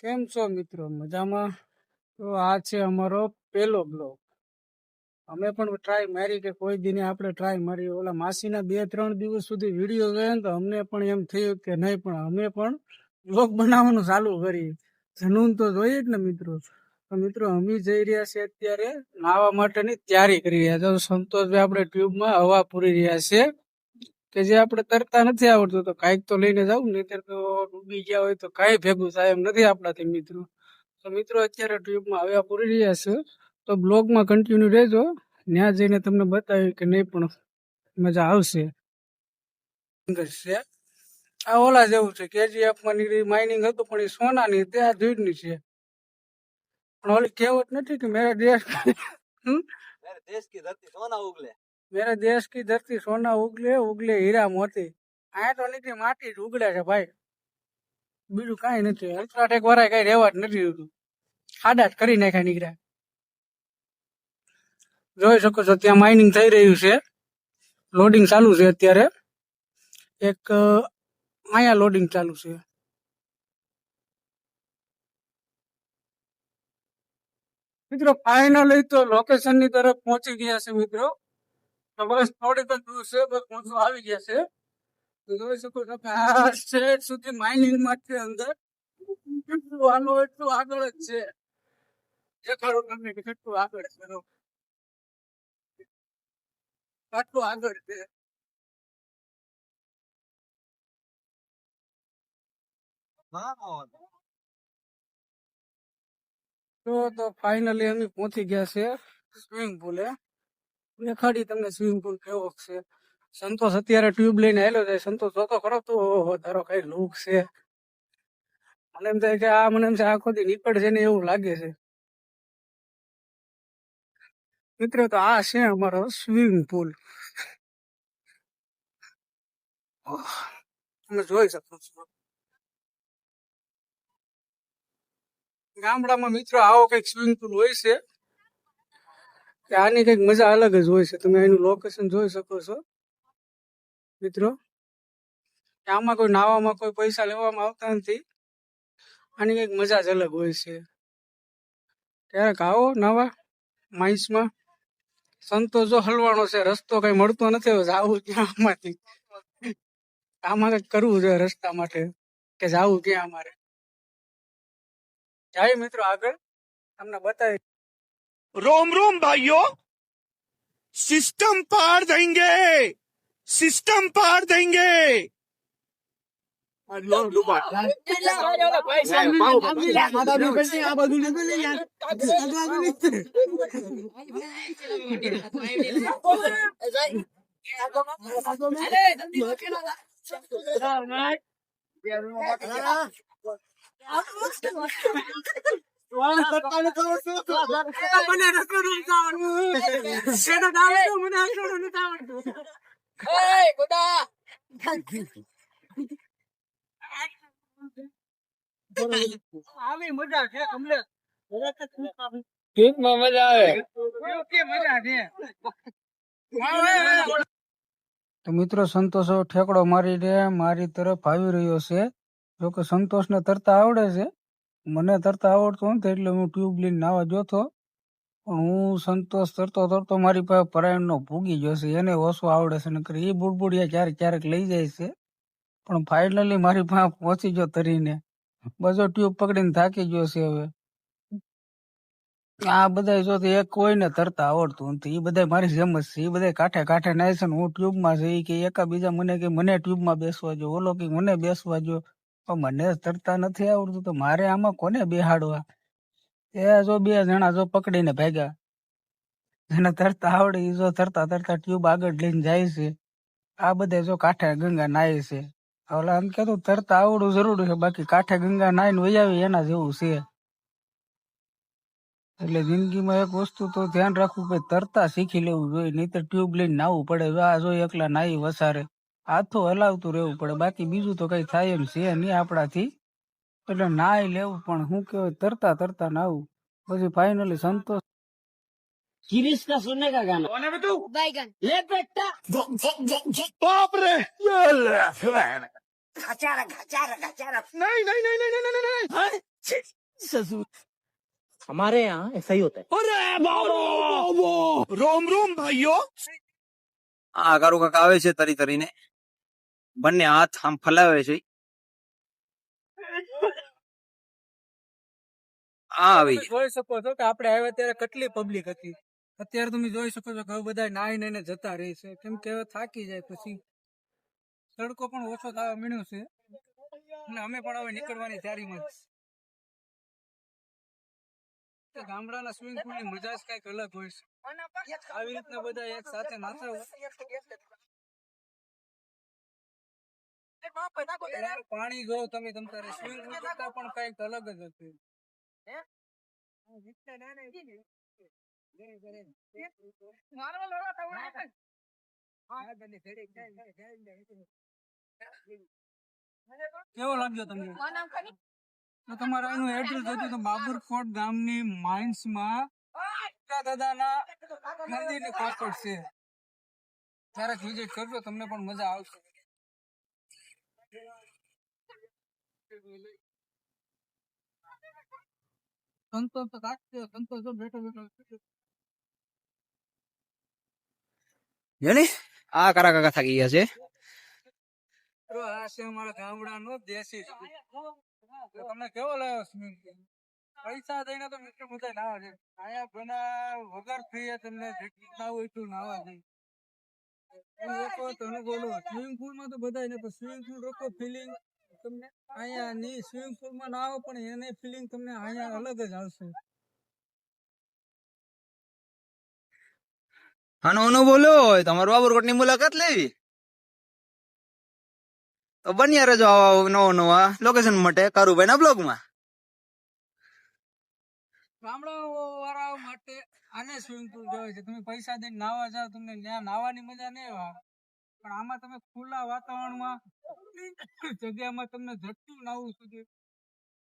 કેમ છો મિત્રો? મજામાં? તો આ છે અમારો પહેલો બ્લોગ. અમે પણ ટ્રાય મારી કે કોઈ દિને આપણે ટ્રાય મારી. ઓલા માસીના 2-3 દિવસ સુધી વિડીયો જોયા ને તો અમને પણ એમ થયું કે નહીં, પણ અમે પણ બ્લોગ બનાવવાનું ચાલુ કરી. જનૂન તો જોઈએ જ ને મિત્રો. તો મિત્રો અમે જઈ રહ્યા છે અત્યારે નાહવા માટેની તૈયારી કરી રહ્યા છે. સંતોષભાઈ આપણે ટ્યુબમાં હવા પૂરી રહ્યા છે કે જે આપણે તરતા નથી આવડતું, તો કાંઈક તો લઈને જવું, નહીતર તો ડૂબી ગયા હોય તો કાંઈ ભેગું થાય એમ નથી આપણાથી મિત્રો. તો મિત્રો અત્યારે ટ્યુબમાં હવા પૂરી રહ્યા છે, તો બ્લોગમાં કન્ટિન્યુ રહેજો. ત્યાં જઈને તમને બતાવ્યું કે નહીં પણ મજા આવશે. આ ઓલા જેવું છે, કેજીએફમાં નીકળી માઇનિંગ હતું પણ એ સોનાની, તે આ ધૂળની છે. પણ ઓલી કહેવત નથી કે મેરા દેશ મેરે દેશ કી ધરતી સોના ઉગલે ઉગલે હીરા મોતી. આ તો નીકળી માટી જ ઉગડે છે ભાઈ, બીજું કાંઈ નથી. અલ્ટ્રાટેક વાળા કઈ રહેવા જ નથી દીધું, ખાડા જ કરી નાખ્યા નીકળ્યા. જોઈ શકો છો ત્યાં માઇનિંગ થઈ રહ્યું છે, લોડિંગ ચાલુ છે અત્યારે. એક અહીંયા લોડિંગ ચાલુ છે. મિત્રો ફાઇનલી તો લોકેશન ની તરફ પહોંચી ગયા છે મિત્રો. તો બસ થોડીક જ દૂર છે, બસ પહોંચવા આવી ગયા છે. તો જોઈ શકો છો કે આ સ્ટેટ સુધી માઇનિંગ માં છે અંદર. કેટલું આનો એટલું આગળ જ છે, દેખાડો તમને કે કેટલું આગળ છે, કેટલું આગળ છે. તો ફાઇનલી અમે પહોંચી ગયા છે સ્વિમિંગ પુલે. દેખાડી તમને સ્વિમિંગ પુલ કેવો છે. સંતોષ અત્યારે ટ્યુબ લઈને આવેલો છે. સંતોષ જોતો ખરો તો તારો કઈ લુક છે. મને એમ થાય કે આખો દી નીકળ છે ને એવું લાગે છે મિત્રો. તો આ છે અમારો સ્વિમિંગ પુલ, તમે જોઈ શકો છો. ગામડામાં મિત્રો આવો કઈક સ્વિમિંગ પુલ હોય છે કે આની કઈક મજા અલગ જ હોય છે. તમે એનું લોકેશન જોઈ શકો છો મિત્રો. આમાં કોઈ નાવામાં કોઈ પૈસા લેવામાં આવતા નથી, આની કઈક મજા જ અલગ હોય છે. ક્યારેક આવો નવા માઇન્સમાં. સંતોષ જો હલવાનો છે, રસ્તો કઈ મળતો નથી, જાવું ક્યાં આમાંથી. આમાં કઈક કરવું જોઈએ રસ્તા માટે કે જાવું ક્યાં અમારે. જાય મિત્રો આગળ તમને બતાવી. रोम रोम भाइयों, सिस्टम पार देंगे, सिस्टम पार देंगे. આવી મજા છે અમને. मजा આવે. મજા છે. તો મિત્રો સંતોષ ઠેકડો મારીને મારી તરફ આવી રહ્યો છે. જોકે સંતોષને તરતા આવડે છે, મને તરતા આવડતું નથી, એટલે હું ટ્યુબ લઈને નાવા જોતો. પણ હું સંતોષ તરતો તરતો મારી પાસે પરાયણનો ભૂગી ગયો છે. એને ઓછો આવડે છે, નકર એ બુડબુડિયા ક્યારેક ક્યારેક લઈ જાય છે. પણ ફાઇનલી મારી પાસે પહોંચી ગયો તરીને. બધો ટ્યુબ પકડીને થાકી ગયો છે હવે. આ બધા જો એક કોઈને તરતા આવડતું નથી, એ બધા મારી જેમ જ છે. એ બધા કાંઠે કાંઠે નાય છે ને હું ટ્યુબમાં છે. એ કે એકાબીજા મને કે મને ટ્યુબમાં બેસવા જો, ઓલો કે મને બેસવા જો. પણ મને તરતા નથી આવડતું, તો મારે આમાં કોને બેહાડવા. એ જો 2 જણા જો પકડીને ભાગ્યા. જેને તરતા આવડે એ જો તરતા તરતા ટ્યુબ આગળ લઈને જાય છે. આ બધા જો કાંઠે ગંગા નાય છે. ઓલા એમ કેતો તરતા આવડવું જરૂરી છે, બાકી કાંઠે ગંગા નાઈને વહી આવી એના જેવું છે. એટલે જિંદગીમાં એક વસ્તુ તો ધ્યાન રાખવું કે તરતા શીખી લેવું જોઈએ, નહીતર ટ્યુબ લઈને નાવું પડે. આ જો એકલા નાઈ વસારે હાથો હલાવતું રહેવું પડે, બાકી બીજું તો કઈ થાય એમ છે નહીં આપણાથી. એટલે નાઈ લેવું, પણ શું કહેવાય તરતા તરતા નાવું. પછી ફાઇનલી संतोष गिरीश का सुनने का गाना कौन है बे तू? बैगन ले बेटा बाप रे. खचारा खचारा खचारा नहीं नहीं नहीं नहीं नहीं नहीं नहीं. हमारे यहाँ ऐसा ही होता है। रोम रोम भाइयों આ કારું કાક આવે છે તરી તરીને બંને હાથ આમ ફલાવે છે આ આવી તમે જોઈ શકો છો કે આપણે આવ્યા ત્યારે કેટલી પબ્લિક હતી. અત્યારે તમે જોઈ શકો છો કે હવે બધા નાઈ નાઈને જતા રહે છે, કેમ કે હવે થાકી જાય પછી તડકો પણ ઓછો થવા મીણ્યો છે અને અમે પણ હવે નીકળવાની તૈયારીમાં જ છીએ. ગામડાના સ્વિમિંગ પુલ ની મજા જ કઈક અલગ હોય છે. આવી રીતના બધા એક સાથે નાતા હોય. યાર, પાણી જો તમે તમારે સ્વિમિંગ પુલ કરતા પણ કઈક અલગ જ હતું. કેવો લાગ્યો તમને? તો તમારે એનું એડ્રેસ હતું તો બાબરકોટ ગામની માઇન્સમાં દાદાના મંદિરની પાછળ છે. ક્યારેક વિઝિટ કરજો, તમને પણ મજા આવશે. સંતોષ તો કાઢશે, સંતોષ તો બેઠો બેઠો જોની આ કારા કાકા થાકી ગયા છે તો આ છે અમારા ગામડાનો દેશી સ્કૂલ. તો તમને કેવો લાગ્યો સ્વિમિંગ પુલ? પૈસા દઈને તો મિત્રો બધા નાવા છે. અહીંયા બના વગર ફ્રી તમને જેટલું નાવું હોય એટલું નાવા છે. સ્વિમિંગ પુલ માં તો બધા સ્વિમિંગ પુલ રોકો ફિલિંગ તમને અહીંયા ની સ્વિમિંગ પુલ માં નાવો પણ એને ફિલિંગ તમને અહીંયા અલગ જ આવશે. આનો અનુભવ લેવો હોય તમારે બાબરકોટ ની મુલાકાત લેવી તો બન્યા રહેજો આવા નવા નવા લોકેશન માટે કારુભાઈ ના બ્લોગ માં. ગામડા વાળાઓ માટે આને સ્વિમિંગ પુલ કહેવાય છે. તમે પૈસા દઈને નાવા જાઓ, તમને ત્યાં નાવાની મજા નહીં આવે, પણ આમાં તમે ખુલ્લા વાતાવરણમાં જગ્યામાં તમને જેટલું નાવું સુધી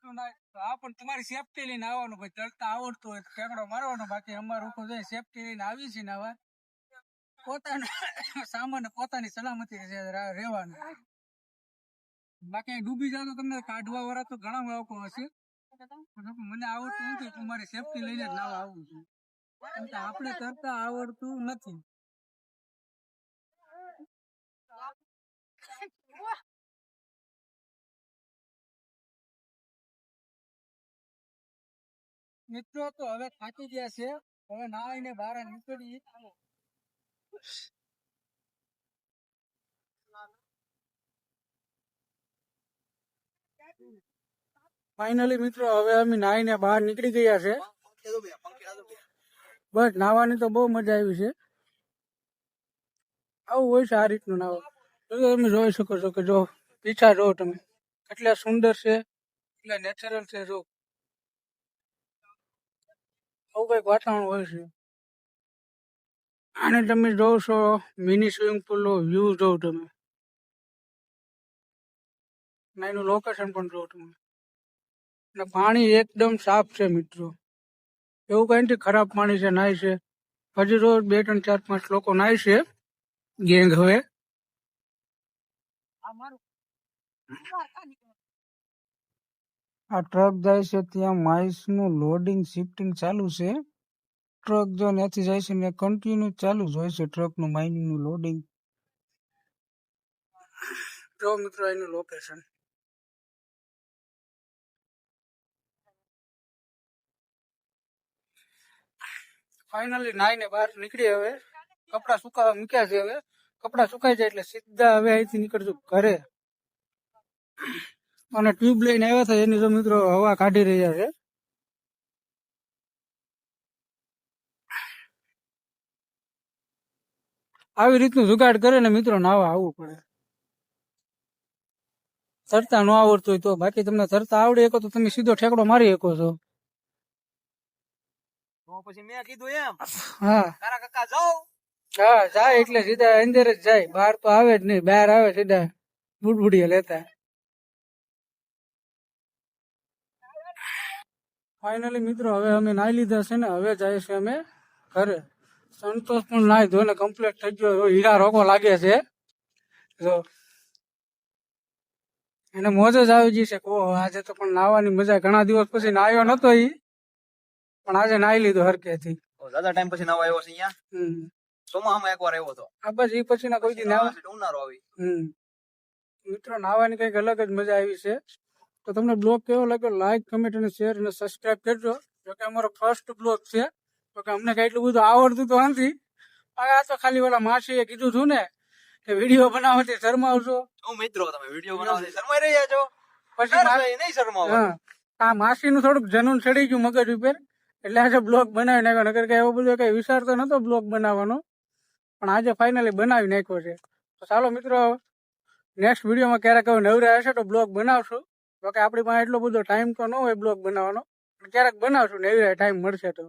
હા, પણ તમારી સેફટી લઈને આવવાનું. ભાઈ તરતા આવડતું હોય ઠેકડો મારવાનો, બાકી અમારે લોકો જોઈએ સેફટી લઈને આવી છે નાવા, પોતાનો સામાન પોતાની સલામતી રહેવાનું. બાકી ડૂબી જાવ તો તમને કાઢવા વાળા તો ઘણા લોકો હશે, મને આવડતું નથી, તમારી સેફટી લઈને જ નાવા આવવું છે, કેમ કે આપણે તરતા આવડતું નથી. મિત્રો તો હવે થાકી ગયા છે, હવે નાઈને બહાર નીકળી. ફાઇનલી મિત્રો હવે અમે નાઈને બહાર નીકળી ગયા છે. બસ નાવાની તો બહુ મજા આવી છે. આવું હોય છે આ રીતનું નાવા. તમે જોઈ શકો છો કે જો પીછા જો તમે કેટલા સુંદર છે, કેટલા નેચરલ છે. જો આવું કઈક વાતાવરણ હોય છે. અને તમે જોવ છો મિની સ્વિમિંગ પુલ નો વ્યૂ જોવ તમે, એનું લોકેશન પણ જોવ તમે. અને પાણી એકદમ સાફ છે મિત્રો, એવું કઈ નથી ખરાબ પાણી છે, નાય છે. હજી રોજ 2, 3, 4, 5 લોકો નાય છે ગેંગ. હવે આ ટ્રક જાય છે ત્યાં માઇસ નું લોડિંગ શિફ્ટિંગ ચાલુ છે. ટ્રક જો ત્યાંથી જાય છે ને કન્ટિન્યુ ચાલુ જ હોય છે ટ્રક નું માઇનિંગ નું લોડિંગ. જો મિત્રો એનું લોકેશન. ફાઇનલી નાઈને બહાર નીકળી. હવે કપડા સુકાવા મૂક્યા છે. હવે કપડા સુકાઈ જાય એટલે સીધા હવે અહીંથી નીકળશું ઘરે. અને ટ્યુબ લઈને આવ્યા હતા એની તો મિત્રો હવા કાઢી રહ્યા છે. આવી રીતનું જુગાડ કરે ને મિત્રો નાવા આવવું પડે. તરતા ન આવડતું હોય તો, બાકી તમને તરતા આવડે શકો તો તમે સીધો ઠેકડો મારી શકો છો. પછી મેં કીધું એમ હા કારા કાકા જાઓ. હા, જાય એટલે સીધા અંદર જ જાય, બહાર તો આવે જ નહીં. બહાર આવે સીધા બુડબુડિયા લેતા. ફાઇનલી મિત્રો હવે અમે નાઈ લીધા છે ને હવે જાય છે અમે ઘરે. સંતોષ પણ નાઈ ધોઈને કમ્પ્લીટ થઈ ગયો. હીરા રોકો લાગે છે. જો એને મોજ જ આવી ગઈ છે કો આજે તો પણ નાહવાની મજા ઘણા દિવસ પછી નાહ્યો નતો ઈ પણ આજે નાહી લીધો હરકેથી દાદા ટાઈમ પછી નવા આવ્યો છે અહીંયા હમ ચોમાસામાં એકવાર આવ્યો હતો આ બસ ઈ પછી ના કોઈ દી નાવા ઉનાળો આવી મિત્રો નાહવાની કઈક અલગ જ મજા આવી છે તો તમને બ્લોગ કેવો લાગ્યો લાઈક કમેન્ટ અને શેર અને સબસ્ક્રાઇબ કરજો જોકે અમારો ફર્સ્ટ બ્લોગ છે તો કે અમને કઈ એટલું બધું આવડતું તો નથી આ તો ખાલી ઓલા માસીએ કીધું હતું ને કે વિડીયો બનાવવાથી શરમાવશો હું મિત્રો તમે વિડીયો બનાવવા શરમાઈ રહ્યા છો પછી નહીં શરમાવો હા આ માસીનું થોડુંક જનૂન ચડી ગયું મગજ ઉપર એટલે આજે બ્લોગ બનાવી નાખ્યો નકર કે એવો બધો કઈ વિચારતો નતો બ્લોગ બનાવવાનો પણ આજે ફાઇનલી બનાવી નાખ્યો છે તો ચાલો મિત્રો નેક્સ્ટ વિડીયોમાં ક્યારેક હવે નવરા હશે તો બ્લોગ બનાવશું તો કે આપણી પાસે એટલો બધો ટાઈમ તો ન હોય બ્લોગ બનાવવાનો પણ ક્યારેક બનાવશું નવરા ટાઈમ મળશે તો